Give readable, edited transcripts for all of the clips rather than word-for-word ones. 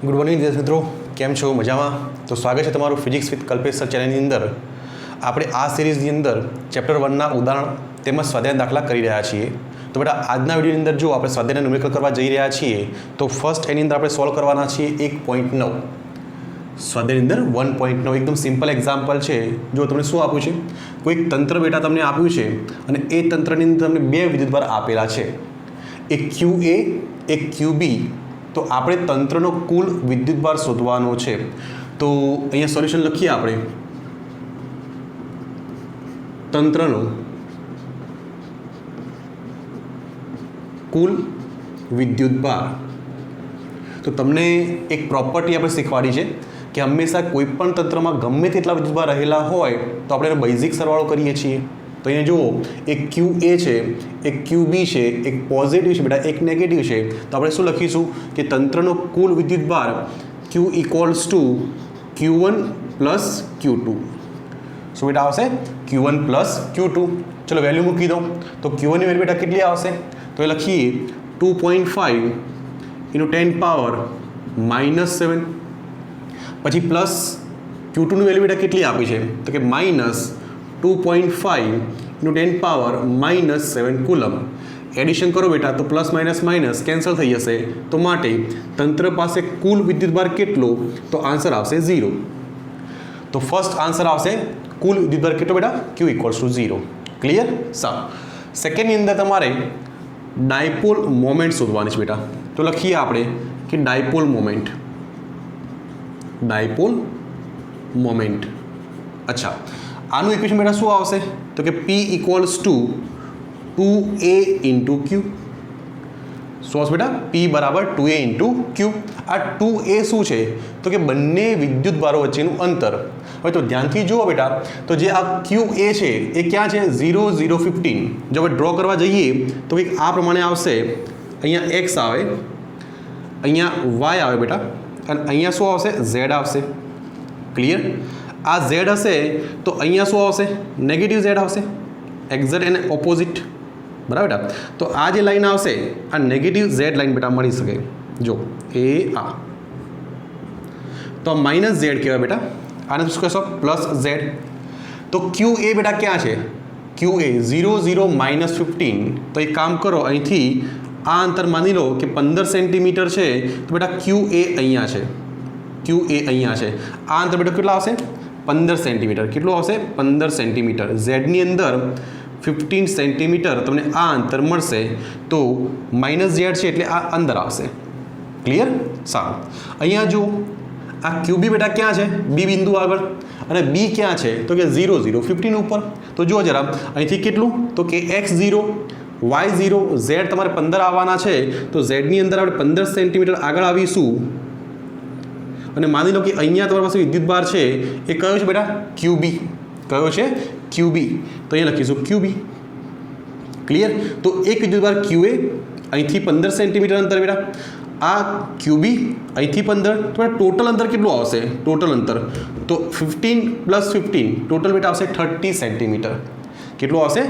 Good morning વિદ્યાર્થી મિત્રો, કેમ છો? મજામાં? તો સ્વાગત છે તમારું ફિઝિક્સ વિથ કલ્પેશ સર ચેનલની અંદર. આપણે આ સિરીઝની અંદર ચેપ્ટર 1ના ઉદાહરણ તેમજ સ્વાધ્યાય દાખલા કરી રહ્યા છીએ. તો બેટા આજના વિડીયોની અંદર જો આપણે સ્વાધ્યાયના ન્યુમેરિકલ કરવા જઈ રહ્યા છીએ તો ફર્સ્ટ એની અંદર આપણે સોલ્વ કરવાના છીએ 1.9. સ્વાધ્યાયની અંદર 1.9 એકદમ સિમ્પલ એક્ઝામ્પલ છે. જો તમને શું આપ્યું છે, કોઈક તંત્ર બેટા તમને આપ્યું છે અને એ તંત્રની અંદર તમને બે વિદ્યુતભાર આપેલા છે, એક QA એક QB. તો આપણે તંત્રનો કુલ વિદ્યુતભાર શોધવાનો છે. તો અહીંયા સોલ્યુશન લખીએ આપણે. તંત્રનો કુલ વિદ્યુતભાર. તો તમને એક પ્રોપર્ટી આપણે શીખવાડી છે કે હંમેશા કોઈ પણ તંત્રમાં ગમે તેટલા વિદ્યુતભાર રહેલા હોય તો આપણે એનો બેઝિક સરવાળો કરીએ છીએ. તો અહીંયા જુઓ, એક QA છે, એક QB છે, એક પોઝિટિવ છે બેટા, એક નેગેટિવ છે. તો આપણે શું લખીશું કે તંત્રનો કુલ વિદ્યુતભાર Q equals to Q1 plus Q2. શું બેટા આવશે? Q1 plus Q2. ચલો વેલ્યુ મૂકી દો. તો Q1 ની વેલ્યુ બેટા કેટલી આવશે? તો એ લખીએ 2.5 ઇન્ટુ 10 પાવર -7. પછી પ્લસ Q2 ની વેલ્યુ બેટા કેટલી આપી છે? તો કે minus 2.5 into 10 power -7 coulomb. Addition કરો બેટા તો પ્લસ માઇનસ માઇનસ કેન્સલ થઈ જશે. તો માટે તંત્ર પાસે કુલ વિદ્યુતભાર કેટલો? તો આન્સર આવશે 0. તો ફર્સ્ટ આન્સર આવશે કુલ વિદ્યુતભાર કેટલો બેટા? Q equals to 0. ક્લિયર? સારું. સેકન્ડની અંદર તમારે ડાયપોલ મોમેન્ટ શોધવાની છે બેટા. તો લખીએ આપણે કે ડાયપોલ મોમેન્ટ. Dipole moment. અચ્છા, આનું ઇક્વેશન બેટા શું આવશે? તો કે P equals to 2A into Q. શું આવશે બેટા? P બરાબર 2A ઇન્ટુ Q. આ 2A શું છે? તો કે બંને વિદ્યુતભારો વચ્ચેનું અંતર. હવે તો ધ્યાનથી જુઓ બેટા, તો જે આ QA છે એ ક્યાં છે? 0 0 15. જો આપણે ડ્રો કરવા જઈએ તો કંઈક આ પ્રમાણે આવશે. અહીંયા X આવે, અહીંયા Y આવે બેટા, અને અહીંયા શું આવશે? Z આવશે. ક્લિયર? આ Z હશે તો અહીંયા શું આવશે? નેગેટિવ Z આવશે. એક્ઝેક્ટ એને ઓપોઝિટ. બરાબર બેટા? તો આ જે લાઈન આવશે આ નેગેટિવ Z લાઈન બેટા મળી શકે. જો એ આ તો માઇનસ Z કહેવાય બેટા. આને શું કહેશો? Plus Z. તો QA બેટા ક્યાં છે? QA 0 0 -15. તો એક કામ કરો, અહીંથી આ અંતર માની લો કે 15 સેન્ટીમીટર છે. તો બેટા QA અહીંયા છે, QA અહીંયા છે. આ અંતર બેટા કેટલા આવશે? 15 સેન્ટીમીટર. કેટલું આવશે? 15 સેન્ટીમીટર. ઝેડની અંદર 15 સેન્ટીમીટર તમને આ અંતર મળશે. તો માઇનસ ઝેડ છે એટલે આ અંદર આવશે. ક્લિયર? સારું. અહીંયા જો આ QB બેટા ક્યાં છે? B બિંદુ આગળ. અને B ક્યાં છે? તો કે 0 0 15 ઉપર. તો જુઓ જરા, અહીંથી કેટલું? તો કે X0 Y0 Z તમારે 15 આવવાના છે. તો ઝેડની અંદર આપણે 15 સેન્ટીમીટર આગળ આવીશું. અને માની લો કે અહીંયા તમારી પાસે વિદ્યુતભાર છે એ કયો છે બેટા? QB. કયો છે? QB. તો અહીંયા લખીશું QB. ક્લિયર? તો એક વિદ્યુતભાર QA અહીંથી 15 સેન્ટીમીટર અંતર બેટા, આ QB અહીંથી 15. તો ટોટલ અંતર કેટલું આવશે? ટોટલ અંતર તો 15 પ્લસ 15 ટોટલ બેટા આવશે 30 સેન્ટીમીટર. કેટલું આવશે?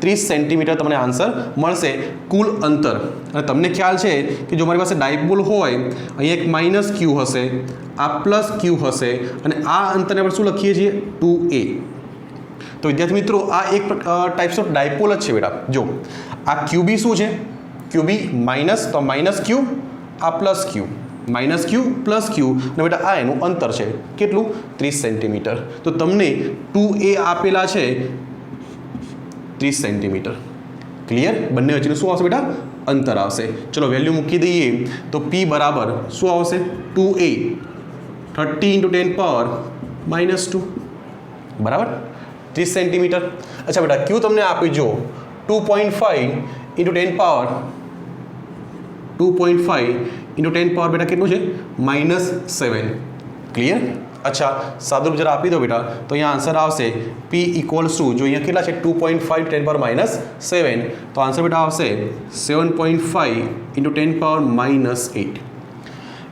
30 સેન્ટીમીટર તમને આન્સર મળશે કુલ અંતર. અને તમને ખ્યાલ છે કે જો મારી પાસે ડાયપોલ હોય, અહીંયા એક માઇનસ Q હશે, આ પ્લસ Q હશે, અને આ અંતરને આપણે શું લખીએ છીએ? 2A. તો વિદ્યાર્થી મિત્રો, આ એક ટાઈપ્સ ઓફ ડાયપોલ જ છે બેટા. જો આ QB શું છે? QB માઇનસ, તો માઇનસ Q, આ plus Q, minus Q plus Q, અને બેટા આ એનું અંતર છે કેટલું? 30 સેન્ટીમીટર. તો તમને 2A આપેલા છે 30 સેન્ટીમીટર. ક્લિયર? બંને વચ્ચેનું શું આવશે બેટા? અંતર આવશે. ચલો વેલ્યુ મૂકી દઈએ. તો P બરાબર શું આવશે? 2A 30 into 10 power -2. બરાબર? 30 સેન્ટીમીટર. અચ્છા બેટા, Q તમને આપી જો 2.5 ઇન્ટુ 10 પાવર 2.5 ઇન્ટુ 10 પાવર બેટા કેટલું છે? -7. ક્લિયર? અચ્છા, સાદુરૂપ જરા આપી દો બેટા. તો અહીંયા આન્સર આવશે P ઇક્વલ્સ ટુ, જો અહીંયા કેટલા છે? 2.5 10 પાવર -7. તો આન્સર બેટા આવશે 7.5 ઇન્ટુ 10 પાવર -8.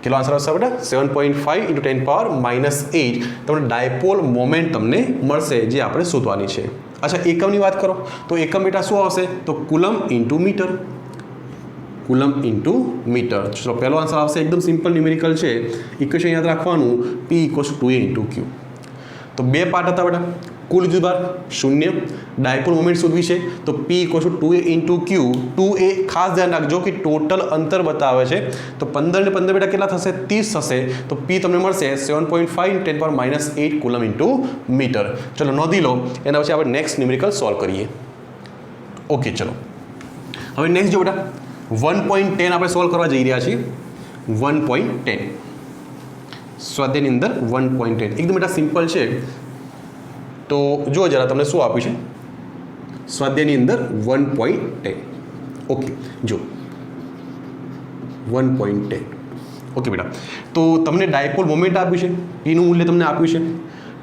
કેટલો આન્સર આવશે બેટા? 7.5 ઇન્ટુ 10 પાવર -8. તમને ડાયપોલ મોમેન્ટ તમને મળશે, જે આપણે શોધવાની છે. અચ્છા, એકમની વાત કરો તો એકમ બેટા શું આવશે? તો coulomb into metre. Coulomb into metre. ચલો પહેલો આન્સર આવશે એકદમ સિમ્પલ ન્યુમેરિકલ છે. ઇક્વેશન યાદ રાખવાનું P = 2A × Q. તો બે પાર્ટ હતા બેટા. કુલ વિદ્યુતભાર 0. ડાયપોલ મોમેન્ટ શોધવી છે તો P = 2A × Q. 2A ખાસ ધ્યાન રાખજો કે ટોટલ અંતર બતાવે છે. તો 15 ને 15 બેટા કેટલા થશે? 30 થશે. તો P તમને મળશે 7.5 × 10⁻⁸ કુલમ ઇન્ટુ મીટર. ચલો નોંધી લો. એના પછી આપણે નેક્સ્ટ ન્યુમેરિકલ સોલ્વ કરીએ. ઓકે ચલો હવે નેક્સ્ટ જો બેટા 1.10 આપણે સોલ્વ કરવા જઈ રહ્યા છીએ. 1.10 સ્વાધ્યાયની અંદર 1.10 એકદમ બેટા સિમ્પલ છે. તો જુઓ જરા તમને શું આપ્યું છે સ્વાધ્યાયની અંદર 1.10. ઓકે જો 1.10. ઓકે બેટા તો તમને ડાયપોલ મોમેન્ટ આપ્યું છે, પીનું મૂલ્ય તમને આપ્યું છે,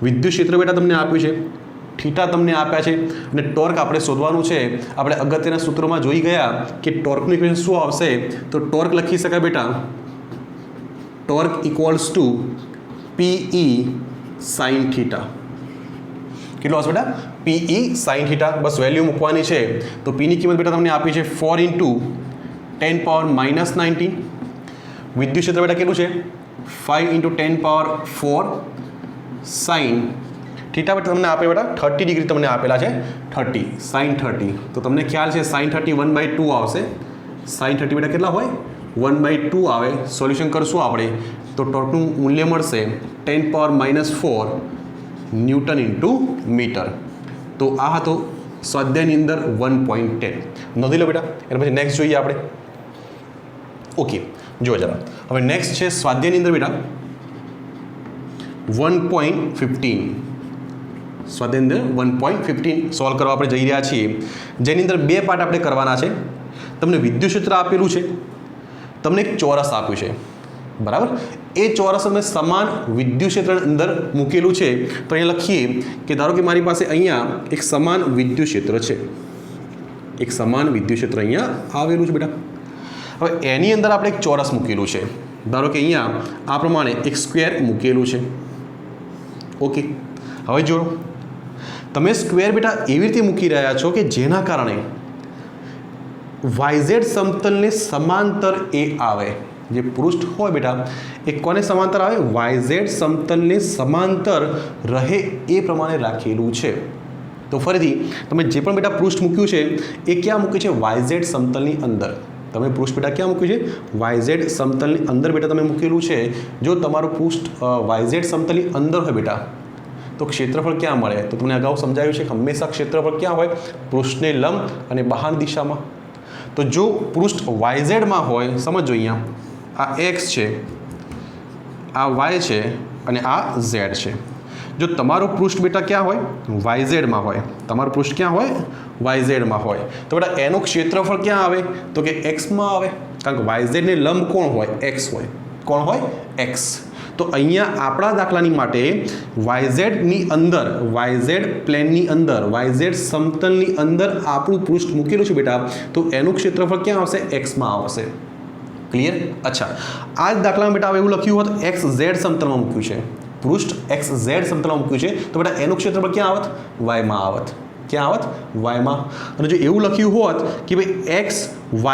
વિદ્યુત ક્ષેત્ર બેટા તમને આપ્યું છે, થીટા તમને આપ્યા છે અને ટોર્ક આપણે શોધવાનું છે. આપણે અગત્યના સૂત્રોમાં જોઈ ગયા કે ટોર્કનું ઇક્વેશન શું આવશે. તો ટોર્ક લખી શકાય બેટા ટોર્ક = PE sin θ. કેટલો આવશે બેટા? PE sin θ. બસ વેલ્યુ મૂકવાની છે. તો પીની કિંમત બેટા તમને આપી છે 4 × 10⁻−19. વિદ્યુત ક્ષેત્ર બેટા કેટલું છે? 5 × 10⁴ sin થીટા બેટા તમને આપે બેટા 30 ડિગ્રી તમને આપેલા છે 30 sin 30. તો તમને ખ્યાલ છે sin 30 1/2 આવશે. sin 30 બેટા કેટલા હોય? 1/2 આવે. સોલ્યુશન કરશું આપણે તો ટોર્કનું મૂલ્ય મળશે 10⁻⁴ ન્યૂટન ઇન્ટુ મીટર. તો આ હતો સ્વાધ્યાયની અંદર 1.10. નોંધી લો બેટા. એના પછી નેક્સ્ટ જોઈએ આપણે. ઓકે જો જરા હવે નેક્સ્ટ છે સ્વાધ્યાયની અંદર બેટા 1.15. સ્વાધ્યાયની અંદર 1.15 સોલ્વ કરવા આપણે જઈ રહ્યા છીએ. જેની અંદર બે પાર્ટ આપણે કરવાના છે. તમને વિદ્યુત ક્ષેત્ર આપેલું છે, તમને એક ચોરસ આપ્યું છે, બરાબર. એ ચોરસ અમે સમાન વિદ્યુત ક્ષેત્ર અંદર મૂકેલું છે. તો અહીંયા લખીએ કે ધારો કે મારી પાસે અહીંયા એક સમાન વિદ્યુત ક્ષેત્ર છે. એક સમાન વિદ્યુત ક્ષેત્ર અહીંયા આવેલું છે બેટા. હવે એની અંદર આપણે એક ચોરસ મૂકેલું છે. ધારો કે અહીંયા આ પ્રમાણે એક સ્ક્વેર મૂકેલું છે. ઓકે હવે જો તમે સ્ક્વેર બેટા એવી રીતે મૂકી રહ્યા છો કે જેના કારણે YZ સમતલને સમાંતર એ આવે. જે પૃષ્ઠ હોય બેટા એ કોને સમાંતર આવે? YZ સમતલને સમાંતર રહે એ પ્રમાણે રાખેલું છે. તો ફરીથી તમે જે પણ બેટા પૃષ્ઠ મૂક્યું છે એ ક્યાં મૂક્યું છે? YZ સમતલની અંદર. તમે પૃષ્ઠ બેટા ક્યાં મૂક્યું છે? YZ સમતલની અંદર બેટા તમે મૂકેલું છે. જો તમારું પૃષ્ઠ YZ સમતલની અંદર હોય બેટા તો ક્ષેત્રફળ ક્યાં મળે? તો તમને અગાઉ સમજાવ્યું છે કે હંમેશા ક્ષેત્રફળ ક્યાં હોય? પૃષ્ઠને લંબ અને બહારની દિશામાં. તો જો પૃષ્ઠ YZ-માં હોય, સમજો અહીંયા આ X છે, આ Y છે અને આ Z છે. જો તમારું પૃષ્ઠ બેટા ક્યાં હોય? YZ-માં હોય. તમારું પૃષ્ઠ ક્યાં હોય? YZ-માં હોય. તો બેટા એનું ક્ષેત્રફળ ક્યાં આવે? તો કે X-માં આવે. કારણ કે YZ-ને લંબ કોણ હોય? X હોય. કોણ હોય? X. તો અહીંયા આપણા દાખલાની માટે YZ-ની અંદર, YZ પ્લેનની અંદર, YZ સમતલની અંદર આપણું પૃષ્ઠ મૂકેલું છે બેટા. તો એનું ક્ષેત્રફળ ક્યાં આવશે? X-માં આવશે. ક્લિયર? અચ્છા આ જ દાખલામાં બેટા એવું લખ્યું હોત XZ સમતલમાં મૂક્યું છે, પૃષ્ઠ XZ સમતલમાં મૂક્યું છે તો બેટા એનું ક્ષેત્રફળ ક્યાં આવત? Y-માં આવત. ક્યાં આવત? Y-માં. અને જો એવું લખ્યું હોત કે ભાઈ X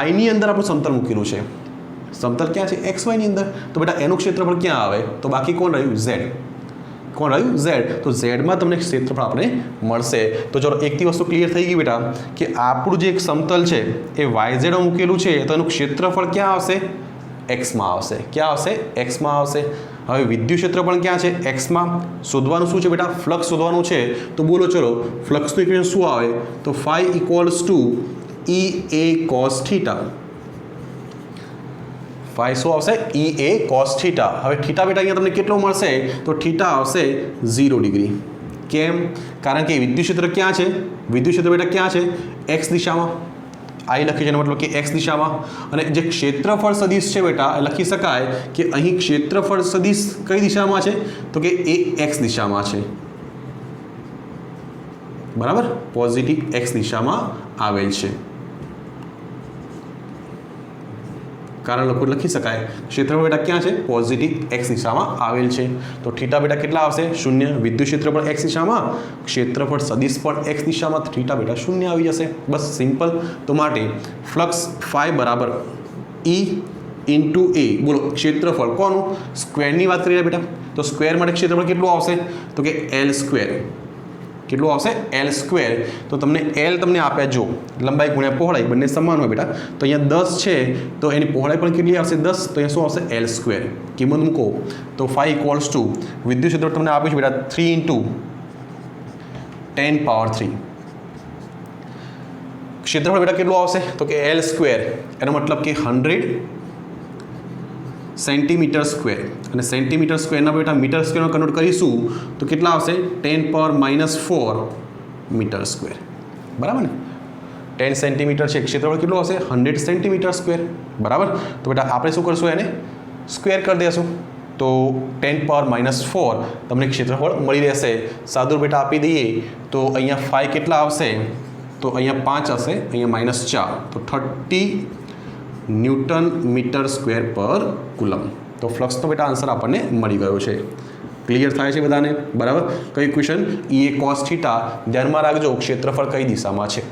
Y-ની અંદર આપણું સમતલ મૂકેલું છે, સમતલ ક્યાં છે? XY-ની અંદર. તો બેટા એનું ક્ષેત્રફળ ક્યાં આવે? તો બાકી કોણ રહ્યું? Z. કોણ રહ્યું? Z. તો Z-માં તમને ક્ષેત્રફળ આપણે મળશે. તો ચલો એકથી વસ્તુ ક્લિયર થઈ ગઈ બેટા કે આપણું જે એક સમતલ છે એ YZ-માં મૂકેલું છે તો એનું ક્ષેત્રફળ ક્યાં આવશે? X-માં આવશે. ક્યાં આવશે? X-માં આવશે. હવે વિદ્યુત ક્ષેત્ર પણ ક્યાં છે? X-માં. શોધવાનું શું છે બેટા? ફ્લક્સ શોધવાનું છે. તો બોલો ચલો ફ્લક્સનું ઇક્વેશન શું આવે? તો φ = EA cos θ. ફાઈ શું આવશે? EA cos θ. હવે થીટા બેટા અહીંયા તમને કેટલો મળશે? તો થીટા આવશે 0 ડિગ્રી. કેમ? કારણ કે વિદ્યુત ક્ષેત્ર ક્યાં છે? વિદ્યુત ક્ષેત્ર બેટા ક્યાં છે? X દિશામાં. આઈ લખી છે મતલબ કે X દિશામાં. અને જે ક્ષેત્રફળ સદિશ છે બેટા એ લખી શકાય કે અહીં ક્ષેત્રફળ સદિશ કઈ દિશામાં છે? તો કે એ X દિશામાં છે. બરાબર? પોઝિટિવ X દિશામાં આવેલ છે. કારણ લખી શકાય ક્ષેત્રફળ બેટા ક્યાં છે? પોઝિટિવ X દિશામાં આવેલ છે. તો થીટા બેટા કેટલા આવશે? 0. વિદ્યુત ક્ષેત્ર પણ X દિશામાં, ક્ષેત્રફળ સદિશ પણ X દિશામાં, થીટા બેટા 0 આવી જશે. બસ સિમ્પલ. તો માટે ફ્લક્સ φ બરાબર E इंटू ए बोलो क्षेत्रफल कोनु स्क्वेરની વાત કરી રહ્યા બેટા તો સ્ક્વેર માટે ક્ષેત્રફળ કેટલું આવશે તો કે L સ્ક્વેર કેટલું આવશે L સ્ક્વેર તો તમને L તમને આપ્યા જો લંબાઈ ગુણ્યા પહોળાઈ બંને સમાન હોય બેટા તો અહીંયા 10 છે તો એની પહોળાઈ પણ કેટલી આવશે 10 તો અહીંયા શું આવશે L સ્ક્વેર કિંમત મૂકો તો 5 ઇક્વલ્સ ટુ વિદ્યુત ક્ષેત્ર તમને આપ્યું છે બેટા 3 ઇન્ટુ 10 પાવર 3 ક્ષેત્રફળ બેટા કેટલું આવશે તો કે L સ્ક્વેર એનો મતલબ કે 100 સેન્ટીમીટર સ્ક્વેર અને સેન્ટીમીટર સ્ક્વેરના બેટા મીટર સ્ક્વેરમાં કન્વર્ટ કરીશું તો કેટલા આવશે 10 પાવર -4 મીટર સ્ક્વેર બરાબર ને 10 સેન્ટીમીટર છે ક્ષેત્રફળ કેટલું આવશે 100 સેન્ટીમીટર સ્ક્વેર બરાબર તો બેટા આપણે શું કરશું એને સ્ક્વેર કરી દઈશું તો 10 પાવર -4 તમને ક્ષેત્રફળ મળી રહેશે સાદું બેટા આપી દઈએ તો અહીંયા 5 કેટલા આવશે તો અહીંયા 5 હશે અહીંયા -4 તો 30 newton metre square per coulomb તો ફ્લક્સનો બેટા આન્સર આપણને મળી ગયો છે ક્લિયર થાય છે બધાને બરાબર કઈ ક્વેશ્ચન એ કોસ થીટા ધ્યાનમાં રાખજો ક્ષેત્રફળ કઈ દિશામાં છે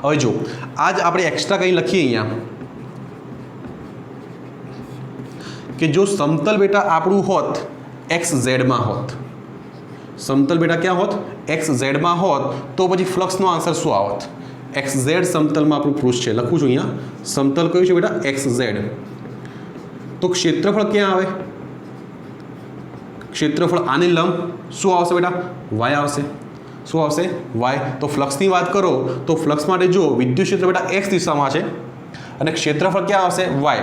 હવે જો આજ આપણે એક્સ્ટ્રા કંઈ લખીએ અહીંયા કે જો સમતલ બેટા આપણું હોત XZ માં હોત સમતલ બેટા ક્યાં હોત XZ માં હોત તો પછી ફ્લક્સનો આન્સર શું આવત XZ સમતલમાં આપણું પૃષ્ઠ છે લખું છું અહીંયા સમતલ કયું છે બેટા XZ તો ક્ષેત્રફળ ક્યાં આવે ક્ષેત્રફળ આને લંબ શું આવશે બેટા y આવશે શું આવશે y તો ફ્લક્સની વાત કરો તો ફ્લક્સ માટે જો વિદ્યુત ક્ષેત્ર બેટા x દિશામાં છે અને ક્ષેત્રફળ ક્યાં આવશે y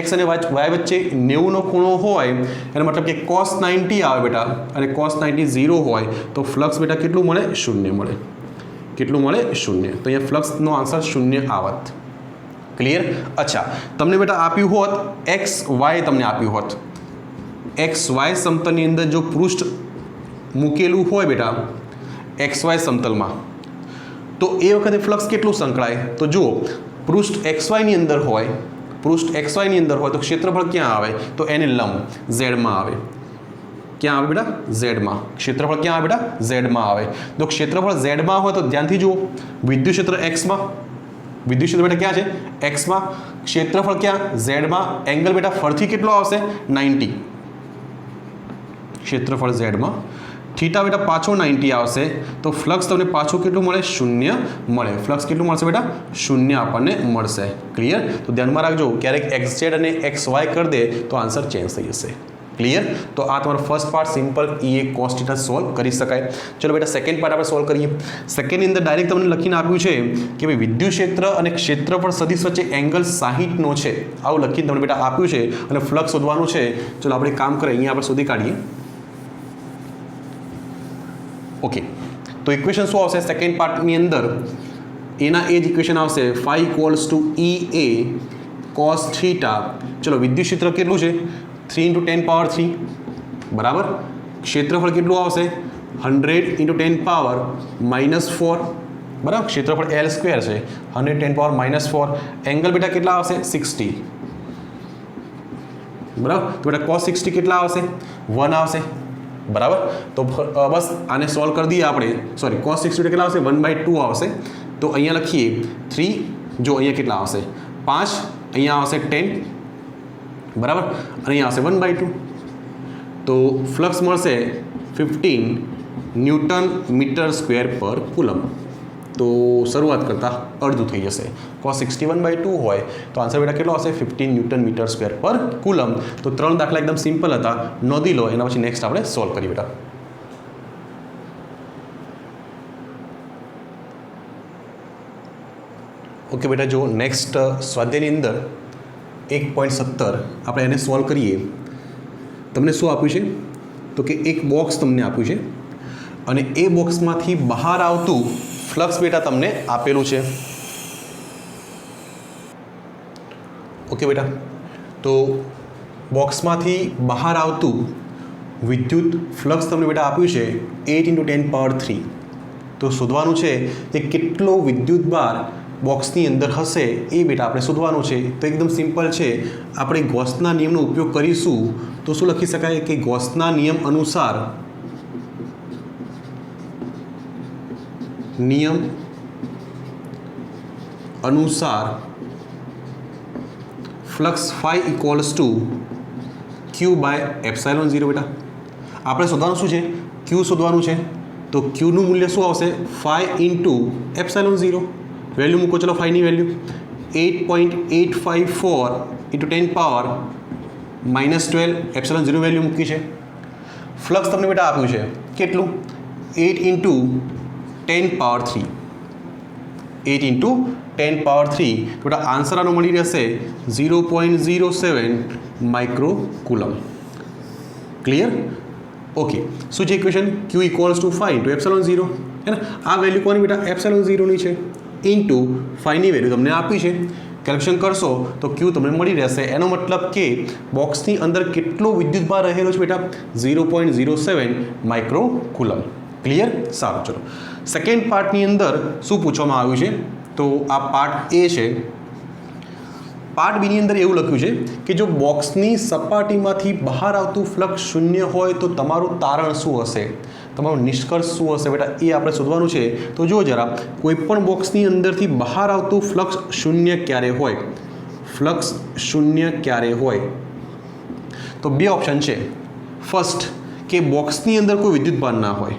x અને y વચ્ચે 90 નો ખૂણો હોય એનો મતલબ કે cos 90 આવે બેટા અને cos 90 0 હોય તો ફ્લક્સ બેટા કેટલું મળે 0 મળે કેટલું મળે 0 તો અહીંયા ફ્લક્સનો આન્સર 0 આવત ક્લિયર અચ્છા તમને બેટા આપ્યું હોત એક્સ વાય તમને આપ્યું હોત એક્સ વાય સમતલની અંદર જો પૃષ્ઠ મૂકેલું હોય બેટા એક્સ વાય સમતલમાં તો એ વખતે ફ્લક્સ કેટલું સંકળાય તો જુઓ પૃષ્ઠ એક્સ વાયની અંદર હોય તો ક્ષેત્રફળ ક્યાં આવે તો એને લંબ ઝેડમાં આવે ક્યાં આવે બેટા ઝેડમાં ક્ષેત્રફળ ક્યાં આવે બેટા ઝેડમાં આવે તો ક્ષેત્રફળ ઝેડમાં હોય તો ધ્યાનથી જુઓ વિદ્યુત ક્ષેત્ર એક્સમાં વિદ્યુત ક્ષેત્ર બેટા ક્યાં છે એક્સમાં ક્ષેત્રફળ ક્યાં ઝેડમાં એંગલ બેટા ફરથી કેટલો આવશે 90 ક્ષેત્રફળ ઝેડમાં થીટા બેટા પાછો 90 આવશે તો ફ્લક્સ તમને પાછું કેટલું મળે 0 મળે ફ્લક્સ કેટલું મળશે બેટા 0 આપણને મળશે ક્લિયર તો ધ્યાનમાં રાખજો ક્યારેક XZ અને XY કરી દે તો આન્સર ચેન્જ થઈ જશે ક્લિયર તો આ તમારો ફર્સ્ટ પાર્ટ સિમ્પલ એ કોસ થીટા સોલ્વ કરી શકાય ચલો બેટા સેકન્ડ પાર્ટ આપણે સોલ્વ કરીએ સેકન્ડની અંદર ડાયરેક્ટ તમને લખીને આપ્યું છે કે ભાઈ વિદ્યુત ક્ષેત્ર અને ક્ષેત્રફળ સદિશ વચ્ચે એંગલ 60 નો છે આવું લખીને તમને બેટા આપ્યું છે અને ફ્લક્સ શોધવાનું છે ચલો આપણે કામ કરીએ અહીંયા આપણે શોધી કાઢીએ ઓકે તો ઇક્વેશન શું આવશે સેકન્ડ પાર્ટની અંદર એના એ જ ઇક્વેશન આવશે 5 equals to EA cos theta ચલો વિદ્યુત ક્ષેત્ર કેટલું છે 3 × 10 પાવર 3 બરાબર ક્ષેત્રફળ કેટલું આવશે 100 × 10 પાવર -4 બરાબર ક્ષેત્રફળ L સ્ક્વેર છે 100 10 પાવર -4 એંગલ બેટા કેટલા આવશે 60 બરાબર તો બેટા cos 60 કેટલા આવશે 1 આવશે બરાબર તો બસ આને સોલ્વ કરી દઈએ આપણે સોરી cos 60 કેટલા આવશે 1/2 આવશે તો અહીંયા લખીએ 3 જો અહીંયા કેટલા આવશે 5 અહીંયા આવશે 10 બરાબર અને અહીંયા આવશે 1/2 તો ફ્લક્સ મળશે 15 newton metre square per coulomb તો શરૂઆત કરતાં અડધું થઈ જશે cos 60 1/2 હોય તો આન્સર બેટા કેટલો આવશે 15 newton metre square per coulomb તો 3 દાખલા એકદમ સિમ્પલ હતા નોંધી લો એના પછી નેક્સ્ટ આપણે સોલ્વ કરીએ બેટા ઓકે બેટા જો નેક્સ્ટ સ્વાધ્યાયની અંદર 1.17 આપણે એને સોલ્વ કરીએ તમને શું આપ્યું છે તો કે એક બોક્સ તમને આપ્યું છે અને એ બોક્સમાંથી બહાર આવતું ફ્લક્સ બેટા તમને આપેલું છે ઓકે બેટા તો બોક્સમાંથી બહાર આવતું વિદ્યુત ફ્લક્સ તમને બેટા આપ્યું છે 8 × 10 પાવર 3 તો શોધવાનું છે કે કેટલો વિદ્યુત ભાર બોક્સની અંદર હશે એ બેટા આપણે શોધવાનું છે તો એકદમ સિમ્પલ છે આપણે ગોસના નિયમનો ઉપયોગ કરીશું તો શું લખી શકાય કે ગોસના નિયમ અનુસાર flux phi equals to q by epsilon 0 બેટા. આપણે શોધવાનું શું છે? ક્યુ શોધવાનું છે. તો ક્યુનું મૂલ્ય શું આવશે? Phi into epsilon 0. વેલ્યુ મૂકો, ચલો ફાઈની value 8.854 into 10 power -12 epsilon 0 value મૂકી છે. ફ્લક્સ તમને બેટા આપ્યું છે કેટલું? 8 ઇન્ટુ 10 પાવર 3. 8 into 10 power 3. તો બેટા આન્સર આનો મળી રહેશે 0.07 માઇક્રોકુલમ. ક્લિયર? ઓકે. શું છે equation? Q equals to phi into epsilon 0. હે ને? આ વેલ્યુ કોની બેટા? એપ્સાઇલોન 0ની છે. ઇન્ટુ ફાઈની વેલ્યુ તમને આપી છે. કેલ્ક્યુલેશન કરશો તો ક્યુ તમને મળી રહેશે. એનો મતલબ કે બોક્સની અંદર કેટલો વિદ્યુતભાર રહેલો છે બેટા? 0.07 માઇક્રોકુલમ. ક્લિયર? સારું, ચલો સેકન્ડ પાર્ટની અંદર શું પૂછવામાં આવ્યું છે? તો આ પાર્ટ એ છે. પાર્ટ બીની અંદર એવું લખ્યું છે કે જો બોક્સની સપાટીમાંથી બહાર આવતું ફ્લક્સ શૂન્ય હોય તો તમારું તારણ શું હશે? તમારો નિષ્કર્ષ શું હશે બેટા? એ આપણે શોધવાનું છે. તો જો જરા, કોઈ પણ બોક્સની અંદરથી બહાર આવતું ફ્લક્સ શૂન્ય ક્યારે હોય? ફ્લક્સ શૂન્ય ક્યારે હોય? તો બે ઓપ્શન છે. ફર્સ્ટ, કે બોક્સની અંદર કોઈ વિદ્યુતભાર ના હોય.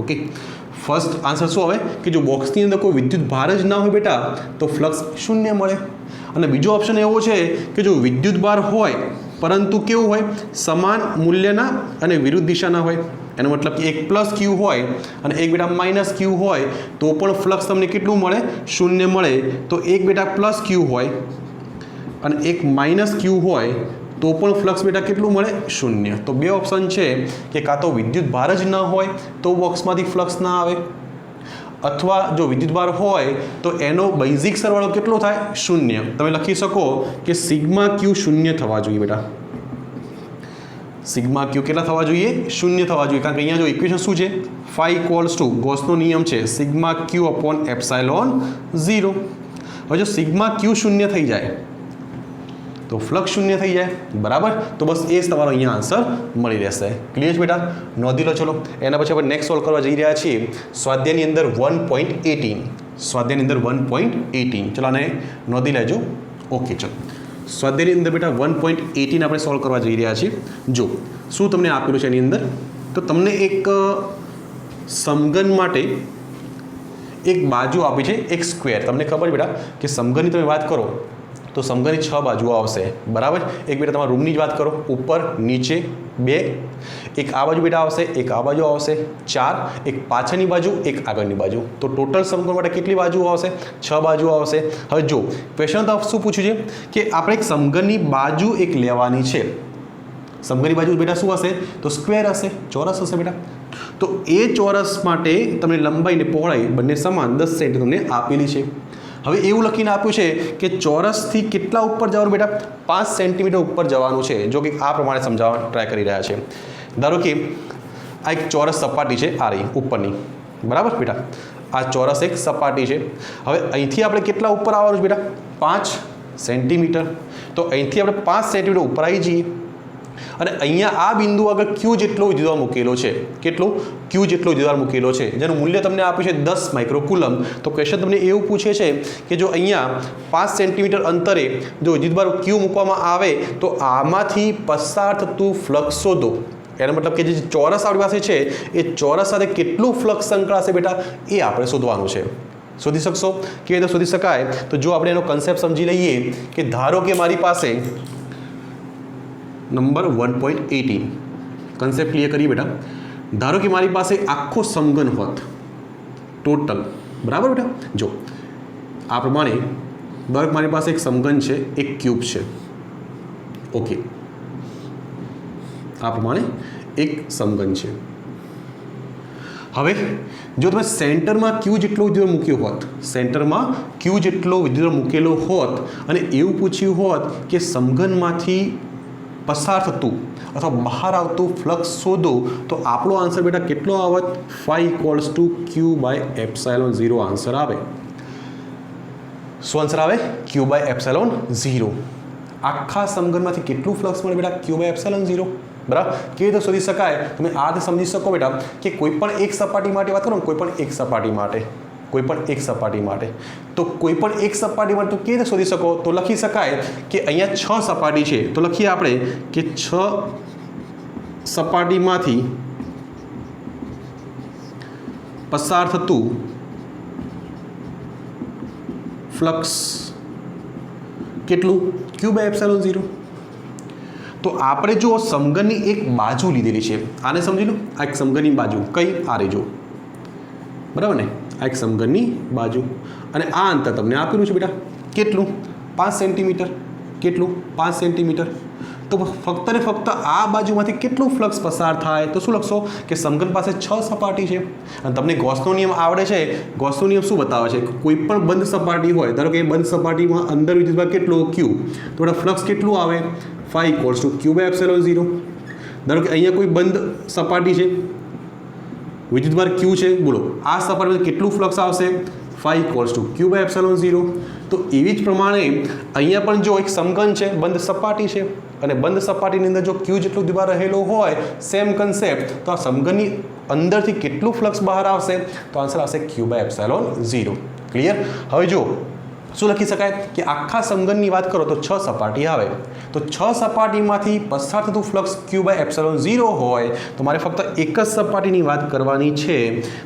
ઓકે, ફર્સ્ટ આન્સર શું આવે? કે જો બોક્સની અંદર કોઈ વિદ્યુતભાર જ ના હોય બેટા તો ફ્લક્સ શૂન્ય મળે. અને બીજો ઓપ્શન એવો છે કે જો વિદ્યુતભાર હોય પરંતુ કેવું હોય? સમાન મૂલ્યના અને વિરુદ્ધ દિશાના હોય. એનો મતલબ કે એક પ્લસ ક્યુ હોય અને એક બેટા માઇનસ ક્યુ હોય તો પણ ફ્લક્સ તમને કેટલું મળે? શૂન્ય મળે. તો એક બેટા પ્લસ ક્યુ હોય અને એક માઇનસ ક્યુ હોય તો પણ ફ્લક્સ બેટા કેટલું મળે? શૂન્ય. તો બે ઓપ્શન છે કે કાં તો વિદ્યુતભાર જ ન હોય તો બોક્સમાંથી ફ્લક્સ ના આવે, અથવા જો વિદ્યુતભાર હોય તો એનો બેઝિક સરવાળો કેટલો થાય? શૂન્ય. તમે લખી શકો કે સિગ્મા ક્યુ શૂન્ય થવા જોઈએ બેટા. સિગ્મા ક્યુ કેટલા થવા જોઈએ? શૂન્ય થવા જોઈએ. કારણ કે અહીંયા જો ઇક્વેશન શું છે? ફાઈ ઇક્વલ્સ ટુ ગોસનો નિયમ છે સિગ્મા ક્યુ અપોન એપ્સાઇલોન 0. હવે જો સિગ્મા ક્યુ શૂન્ય થઈ જાય તો ફ્લક્સ શૂન્ય થઈ જાય. બરાબર? તો બસ એ જ તમારો અહીંયા આન્સર મળી રહેશે. ક્લિયર છે બેટા? નોંધી લો. ચલો એના પછી આપણે નેક્સ્ટ સોલ્વ કરવા જઈ રહ્યા છીએ સ્વાધ્યાયની અંદર 1.18. સ્વાધ્યાયની અંદર 1.18. ચલો આને નોંધી લેજો. ઓકે, ચલો સ્વાધ્યાયની અંદર બેટા 1.18 આપણે સોલ્વ કરવા જઈ રહ્યા છીએ. જો શું તમને આપેલું છે એની અંદર, તો તમને એક સમઘન માટે એક બાજુ આપી છે, એક સ્ક્વેર. તમને ખબર બેટા કે સમઘનની તમે વાત કરો તો સમઘનની 6 બાજુઓ આવશે. બરાબર? એક બેટા તમારા રૂમની જ વાત કરો, ઉપર નીચે 2, એક આ બાજુ બેટા આવશે, એક આ બાજુ આવશે 4, એક પાછળની બાજુ, એક આગળની બાજુ. તો ટોટલ સમઘન માટે કેટલી બાજુઓ આવશે? 6 બાજુઓ આવશે. હવે જો ક્વેશ્ચન તો શું પૂછ્યું છે કે આપણે એક સમઘનની બાજુ એક લેવાની છે. સમઘનની બાજુ બેટા શું હશે? તો સ્ક્વેર હશે, ચોરસ હશે બેટા. તો એ ચોરસ માટે તમને લંબાઈ અને પહોળાઈ બંને સમાન 10 સેન્ટ તમને આપેલી છે. હવે એવું લખીને આપ્યું છે કે ચોરસથી કેટલા ઉપર જવાનું બેટા? 5 સેન્ટીમીટર ઉપર જવાનું છે. જો કે આ પ્રમાણે સમજાવવા ટ્રાય કરી રહ્યા છે. ધારો કે આ એક ચોરસ સપાટી છે, આ રહી ઉપરની. બરાબર બેટા? આ ચોરસ એક સપાટી છે. હવે અહીંથી આપણે કેટલા ઉપર આવવાનું છે બેટા? 5 સેન્ટીમીટર. તો અહીંથી આપણે 5 સેન્ટીમીટર ઉપર આવી જઈએ અને અહીંયા આ બિંદુ આગળ ક્યુ જેટલો વિદ્યુતભાર મૂકેલો છે. કેટલો? ક્યુ જેટલો વિદ્યુતભાર મૂકેલો છે, જેનું મૂલ્ય તમને આપ્યું છે 10 માઇક્રોકુલમ. તો ક્વેશ્ચન તમને એવું પૂછે છે કે જો અહીંયા 5 સેન્ટીમીટર અંતરે જો વિદ્યુતભાર ક્યુ મૂકવામાં આવે તો આમાંથી પસાર થતું ફ્લક્સ શોધો. એનો મતલબ કે જે ચોરસ આપણી પાસે છે એ ચોરસ સાથે કેટલું ફ્લક્સ સંકળાશે બેટા એ આપણે શોધવાનું છે. શોધી શકશો? કેવી રીતે શોધી શકાય? તો જો આપણે એનો કન્સેપ્ટ સમજી લઈએ કે ધારો કે મારી પાસે નંબર 1.18 કન્સેપ્ટ ક્લિયર કરીએ બેટા. ધારો કે મારી પાસે આખો સમઘન હોત ટોટલ. બરાબર બેટા? જો આ પ્રમાણે ધારો કે મારી પાસે એક સમઘન છે, એક ક્યુબ છે. ઓકે, આ પ્રમાણે એક સમઘન છે. હવે જો તમે સેન્ટરમાં ક્યુ જેટલો વિદ્યુતભાર મૂક્યો હોત, સેન્ટરમાં ક્યુ જેટલો વિદ્યુતભાર મૂકેલો હોત અને એવું પૂછ્યું હોત કે સમઘનમાંથી પસાર થતું અથવા બહાર આવતું ફ્લક્સ શોધો તો આપણો આન્સર બેટા કેટલો આવત? Phi equals to q by epsilon 0 answer આવે. શું આન્સર આવે? Q by epsilon 0. આખા સમઘનમાંથી કેટલું ફ્લક્સ મળે બેટા? Q by epsilon 0. બરાબર? કેવી રીતે શોધી શકાય? તમે આ રીતે સમજી શકો બેટા કે કોઈ પણ એક સપાટી માટે વાત કરો ને, કોઈ પણ એક સપાટી માટે કોઈપણ એક સપાટી માટે. તો કોઈપણ એક સપાટી માટે તો કેવી રીતે શોધી શકો? તો લખી શકાય કે અહીંયા 6 સપાટી છે, તો લખીએ આપણે કે 6 સપાટીમાંથી પસાર થતું ફ્લક્સ કેટલું? Q/ε0. તો આપણે જો સમઘનની એક બાજુ લીધેલી છે, આને સમજી લો, આ એક સમઘનની બાજુ કઈ આ રહી જો, બરાબર ને, આ એક સમઘનની બાજુ અને આ અંતર તમને આપેલું છે બેટા કેટલું? 5 સેન્ટીમીટર. કેટલું? 5 સેન્ટીમીટર. તો ફક્ત ને ફક્ત આ બાજુમાંથી કેટલું ફ્લક્સ પસાર થાય? તો શું લખશો કે સમઘન પાસે 6 સપાટી છે અને તમને ગૌસનો નિયમ આવડે છે. ગૌસનો નિયમ શું બતાવે છે? કોઈ પણ બંધ સપાટી હોય, ધારો કે બંધ સપાટીમાં અંદર વિદ્યુતભાર કેટલો? Q. તો બેટા ફ્લક્સ કેટલું આવે? phi equals to Q/ε0. ધારો કે અહીંયા કોઈ બંધ સપાટી છે, વિદ્યુતભાર Q છે, બોલો આ સપાટીમાં કેટલું ફ્લક્સ આવશે? phi equals to Q/ε0. તો એવી જ પ્રમાણે અહીંયા પણ જો એક સમઘન છે, બંધ સપાટી છે અને બંધ સપાટીની અંદર જો Q જેટલો વિદ્યુતભાર રહેલો હોય, સેમ કન્સેપ્ટ, તો આ સમઘનની અંદરથી કેટલું ફ્લક્સ બહાર આવશે? તો આન્સર આવશે Q/ε0. ક્લિયર? હવે જો શું લખી શકાય કે આખા સમઘનની વાત કરો તો 6 સપાટી આવે, તો 6 સપાટીમાંથી પસાર થતું ફ્લક્સ Q/ε0 હોય તો મારે ફક્ત એક જ સપાટીની વાત કરવાની છે.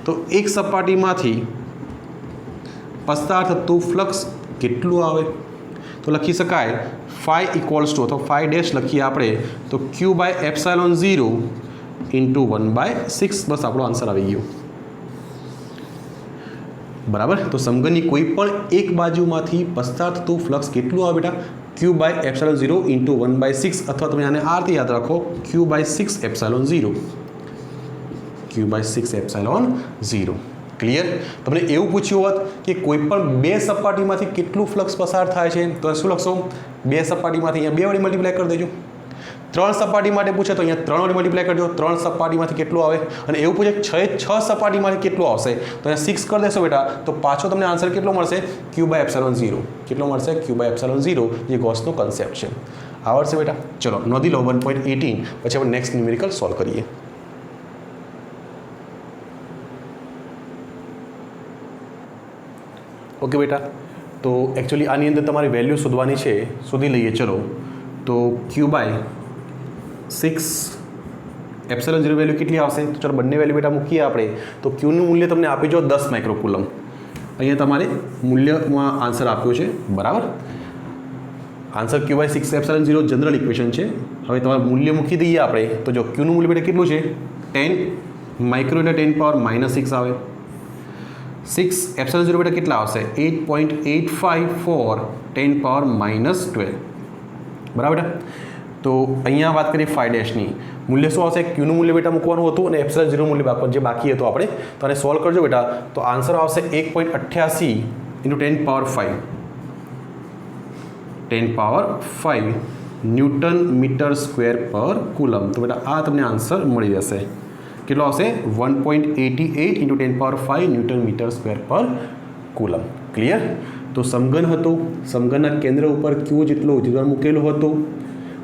તો એક સપાટીમાંથી પસાર થતું ફ્લક્સ કેટલું આવે? તો લખી શકાય phi equals to, તો phi ડેશ લખીએ આપણે તો Q/ε0 ઇન્ટુ 1/6. બસ આપણો આન્સર આવી ગયો. બરાબર. તો સમઘનની કોઈ પણ એક બાજુમાંથી પસાર થતું ફ્લક્સ કેટલું આવે બેટા? Q/ε0 ઇન્ટુ 1/6, અથવા તમે આને આ રીતે યાદ રાખો Q/6ε0. Q/6ε0. ક્લિયર? તમને એવું પૂછ્યું હોત કે કોઈ પણ બે સપાટીમાંથી કેટલું ફ્લક્સ પસાર થાય છે, તો શું લખશો? બે સપાટીમાંથી અહીંયા 2 વડે મલ્ટીપ્લાય કરી દેજો. 3 સપાટી માટે પૂછે તો અહીંયા 3 વડે મલ્ટીપ્લાય કરજો. 3 સપાટીમાંથી કેટલું આવે? અને એવું પૂછે 6 સપાટીમાંથી કેટલું આવશે, તો અહીંયા 6 કરી દેશો બેટા, તો પાછો તમને આન્સર કેટલો મળશે? Q/ε0. કેટલો મળશે? Q/ε0, જે ગૌસનો કન્સેપ્ટ છે. આવડશે બેટા? ચલો નોંધી લો 1.18. પછી આપણે નેક્સ્ટ ન્યુમેરિકલ સોલ્વ કરીએ. ઓકે બેટા, તો એકચ્યુઅલી આની અંદર તમારી વેલ્યુ શોધવાની છે, શોધી લઈએ. ચલો તો Q/6ε0 વેલ્યુ કેટલી આવશે? તો ચલો બંને વેલ્યુ બેટા મૂકીએ આપણે. તો Qનું મૂલ્ય તમને આપી જો 10 માઇક્રોકુલમ. અહીંયા તમારે મૂલ્યમાં આન્સર આપ્યો છે, બરાબર. આન્સર Q/6ε0 જનરલ ઇક્વેશન છે. હવે તમારે મૂલ્ય મૂકી દઈએ આપણે. તો જો Qનું મૂલ્ય બેટા કેટલું છે? 10 માઇક્રો એટલે 10⁻⁻6 આવે. 6ε0 બેટા કેટલા આવશે? 8.854 10⁻⁻12. બરાબર. તો અહીંયા વાત કરીએ phi ડેશની, મૂલ્ય શું આવશે? Qનું મૂલ્ય બેટા મૂકવાનું હતું અને ε0 મૂલ્ય જે બાકી હતું આપણે, તો આને સોલ્વ કરજો બેટા. તો આન્સર આવશે 1.88 into 10⁻5 newton metre square per coulomb. તો બેટા આ તમને આન્સર મળી જશે. કેટલો આવશે? 1.88 into 10⁻5 newton metre square per coulomb. Clear? તો સમઘન હતો, સમઘનના કેન્દ્ર ઉપર Q જેટલો વિદ્યુતભાર મૂકેલો હતો,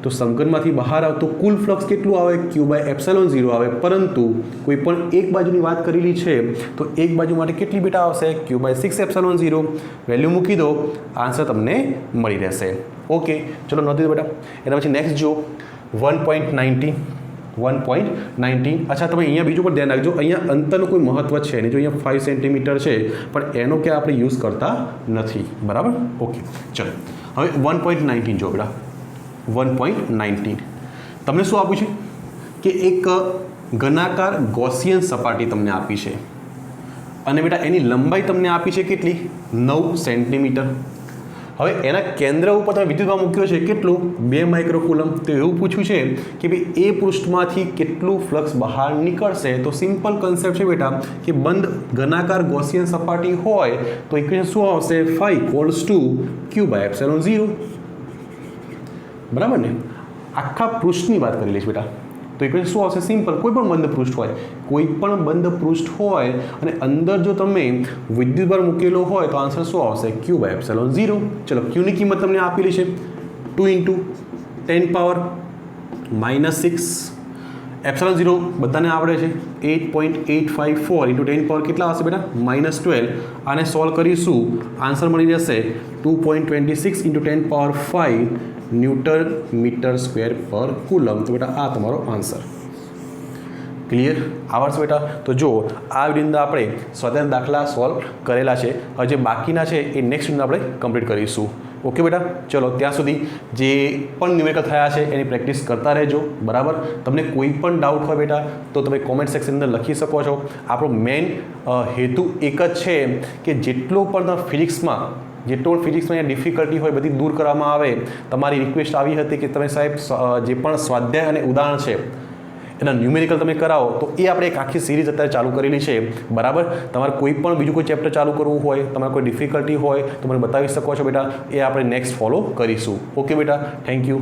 તો સમઘનમાંથી બહાર આવતો કુલ ફ્લક્સ કેટલું આવે? Q/ε0 આવે. પરંતુ કોઈ પણ એક બાજુની વાત કરેલી છે, તો એક બાજુ માટે કેટલી બેટા આવશે? Q/6ε0. વેલ્યુ મૂકી દો, આન્સર તમને મળી રહેશે. ઓકે, ચલો નોંધી દો બેટા. એના પછી નેક્સ્ટ જો 1.19. અચ્છા, તમે અહીંયા બીજું પણ ધ્યાન રાખજો, અહીંયા અંતરનું કોઈ મહત્વ છે નહીં. જો અહીંયા 5 સેન્ટીમીટર છે, પણ એનો ક્યાં આપણે યુઝ કરતા નથી. બરાબર. ઓકે, ચલો હવે 1.19 જો બેટા. 1.19 તમને શું આપ્યું છે કે એક ઘનાકાર ગૌસિયન સપાટી તમને આપી છે અને બેટા એની લંબાઈ તમને આપી છે કેટલી? 9 સેન્ટીમીટર. હવે એના કેન્દ્ર ઉપર તમે વિદ્યુતભાર મૂક્યો છે કેટલું? 2 માઇક્રોકુલમ. તો એવું પૂછ્યું છે કે ભાઈ એ પૃષ્ઠમાંથી કેટલું ફ્લક્સ બહાર નીકળશે? તો સિમ્પલ કન્સેપ્ટ છે બેટા કે બંધ ઘનાકાર ગૌસિયન સપાટી હોય તો ઇક્વેશન શું આવશે? phi equals to Q/ε0. બરાબર ને? આખા પૃષ્ઠની વાત કરી લઈશ બેટા. તો ઇક્વેશન શું આવશે? સિમ્પલ. કોઈ પણ બંધ પૃષ્ઠ હોય, કોઈ પણ બંધ પૃષ્ઠ હોય અને અંદર જો તમે વિદ્યુતભાર મૂકેલો હોય તો આન્સર શું આવશે? Q/ε0. ચલો Qની કિંમત તમને આપેલી છે 2 × 10⁻⁻6. એપ્સલન 0 બધાને આવડે છે 8.854 ઇન્ટુ 10 પાવર કેટલા આવશે બેટા -12. આને સોલ્વ કરીશું આન્સર મળી જશે 2.26 into 10 power 5 newton metre square per coulomb. તો બેટા આ તમારો આન્સર. ક્લિયર આવડશે બેટા? તો જો આ વિડીયોની આપણે સ્વાધ્યાય દાખલા સોલ્વ કરેલા છે. હવે જે બાકીના છે એ નેક્સ્ટ વિડીયો આપણે કમ્પ્લીટ કરીશું. ઓકે બેટા, ચલો ત્યાં સુધી જે પણ ન્યુમેરિકલ થયા છે એની પ્રેક્ટિસ કરતા રહેજો. બરાબર? તમને કોઈ પણ ડાઉટ હોય બેટા તો તમે કોમેન્ટ સેક્શનની અંદર લખી શકો છો. આપણો મેઇન હેતુ એક જ છે કે જેટલો પણ ફિઝિક્સમાં ડિફિકલ્ટી હોય બધી દૂર કરવામાં આવે. તમારી રિક્વેસ્ટ આવી હતી કે તમે સાહેબ જે પણ સ્વાધ્યાય અને ઉદાહરણ છે એના ન્યુમેરિકલ તમે કરાવો, તો એ આપણે એક આખી સિરીઝ અત્યારે ચાલુ કરેલી છે. બરાબર? તમારે કોઈ પણ બીજું કોઈ ચેપ્ટર ચાલુ કરવું હોય, તમારે કોઈ ડિફિકલ્ટી હોય તો મને બતાવી શકો છો બેટા. એ આપણે નેક્સ્ટ ફોલો કરીશું. ઓકે બેટા, થેન્ક યુ.